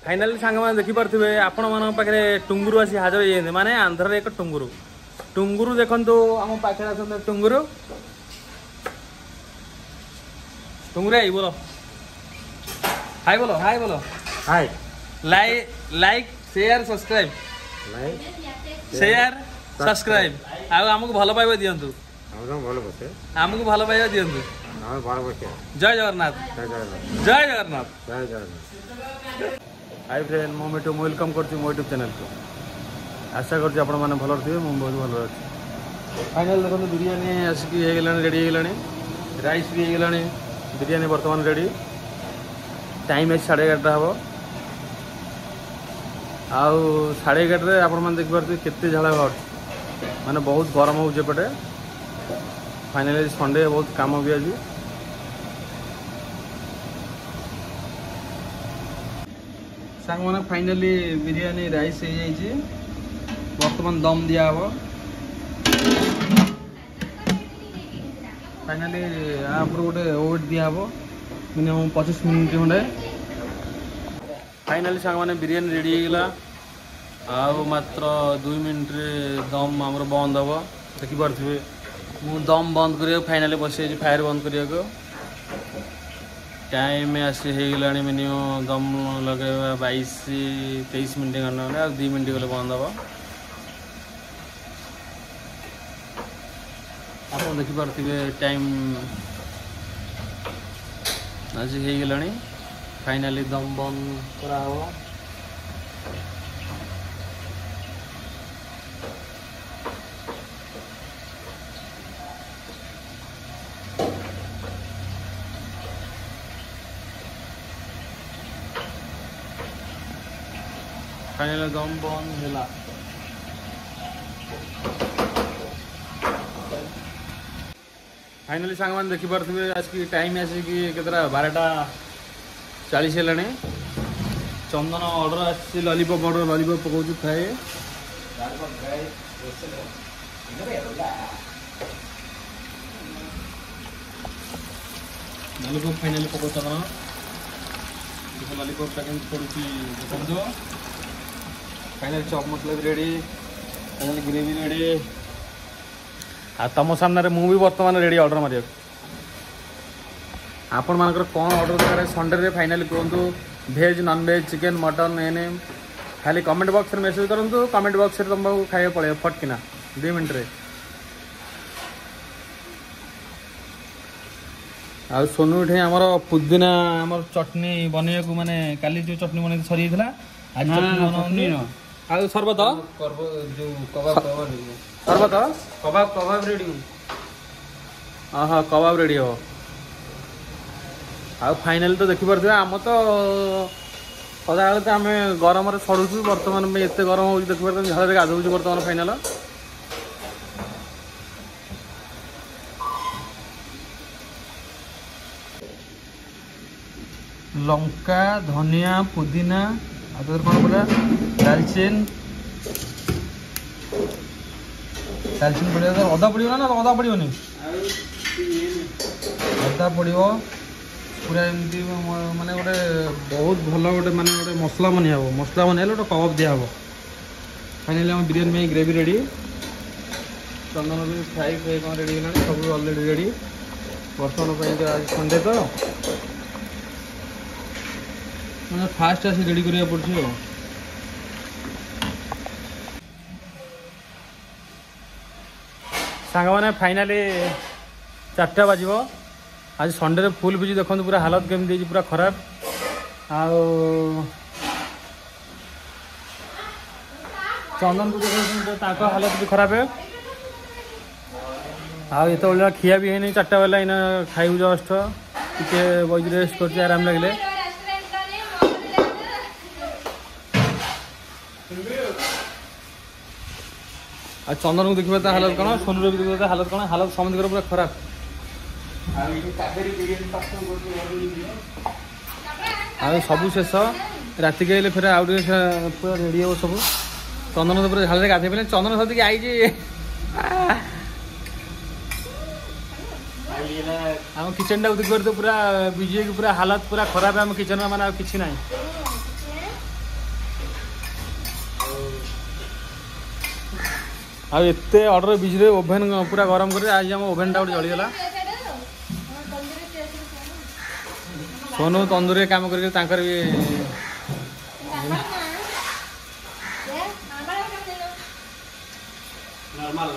Finally सांग मैंने देखिपे आपण मान पाखे टुंगुरु आसी हाजर होते माने आंध्र एक टुंगुरु टुंगुरु देखो आम पाखे आसते टुंगुरु टुंगुरु आई बोलो हाय बोलो हाय बोलो हाय like share subscribe share subscribe आमको भल पाइबा दिंतु आमको भल पाइबा दिंतु जय जगन्नाथ जय जगन्नाथ जय जगन्नाथ हाय फ्रेंड मो मिठू वेलकम करती मो यूट्यूब चैनल को आशा करती आपण मैंने भल थे मुझे बहुत भल अच्छी फाइनल देखो बिरियानी आसिक रेडी होगा राइस भी होगा बिरियानी बर्तमान रेडी टाइम है 11:30 हम आउ 11:30 आपण मैंने देखिपे केते झाड़ा हट माने बहुत गरम होपटे फाइनली संडे बहुत काम भी आज सांग मैंने फाइनली बिरियानी राइस हो जाइए बर्तमान दम दिया हम फाइनली आप गोटे वेट दिया हम मिनिमम 25 मिनट खंडे फाइनली सांग मैंने बिरियानी रेडी होगा आउ मात्र 2 मिनट दम आम बंद हम देखिपे मु दम बंद कर फाइनली बस फायर बंद करने को टाइम आसी होगा मिनिमम दम लगे 22-23 मिनट खंडे आ 2 मिनट गले बंद हम आप देखिपे टाइम आज होगा फाइनली दम बंद करा फाइनल दम बंद है फाइनली सांग मैंने देखिपे आज की टाइम आसिक 12:40 है चंदन ऑर्डर आसी लॉलीपॉप ऑर्डर लॉलीपॉप पकाऊ खाए लॉलीपॉप फाइनली पकाऊ चंदन लॉलीपॉप पैकिंग पड़ी फाइनल चॉप मतलब रेडी फाइनल ग्रेवी रेडी आ तुम सामने मुझे बर्तमान रेडी ऑर्डर मारे आपण मानकर कौन ऑर्डर दरकार संडे फाइनली कहतु भेज नॉन भेज चिकेन मटन एने खाली कमेंट बॉक्स में मेसेज करूँ कमेंट बॉक्स में तुमको खाइए पड़े फटकिना 2 मिनट रे आ सोनू उठे आमर पुदीना आमर चटनी बनइया को माने काली जो चटनी बन सरी आज चटनी आ सरबत जो कबाब सरबत कबाब रेडी हाँ कबाब रेडी हो आ फाइनल तो देखिपे आम तो सदा तो आम गरम सड़ुचु बर्तमान में एत गरम हो देखिपे झाड़ गाधौचु बर्तमान फाइनल लंका धनिया पुदीना आदर कौन बोला दालचीन पड़े अदा पड़ो ना अदा पड़ोनी अदा पड़ो पूरा एमती माने गोटे बहुत भल गोटे माने गोटे मसला बनिया मसला बनइले गोटे कबाब दिया हम फाइनली आम बिरियानी में ग्रेवी रेडी चंदन भी फ्राई फ्राई कौन रेडी होगा सब अलरेडी रेडी बर्तमान आज संडे तो मैंने फास्ट आसी रेडी करिया पड़छी सांग मैंने फाइनाली 4टा बाजिबो आज संडे फुल बुझी देखो पूरा हालत केमती पूरा खराब आओ चंदन को देखो हालत भी खराब है आत खिया भी है 4टा बेला इन खाइबू जस्ट टे बज रेस्ट कर आराम लगे आ चंदन को देखिए हालत कौन सोनू भी देखिए हालत कौन हालत समझ पूरा खराब सब शेष राति के फिर आउ पूरा रेडी हो सब चंदन तो पूरा झाल गाधे पे चंदन सदी आई आम किचन टाक देखिए तो पूरा विजय पूरा हालत पूरा खराब आम किचन माने किसी ना ଆଉ ଏତେ ଅର୍ଡ଼ର ବିଜିରେ ଓଭେନ୍ ପୁରା ଗରମ କରି ଆଜି ଆମ ଓଭେନ୍ଟା ଗୋଟେ ଜଳିଗଲା। ସୋନୁ ତନ୍ଦୁରୀରେ କାମ କରିକି ତାଙ୍କର ବି ନର୍ମାଲ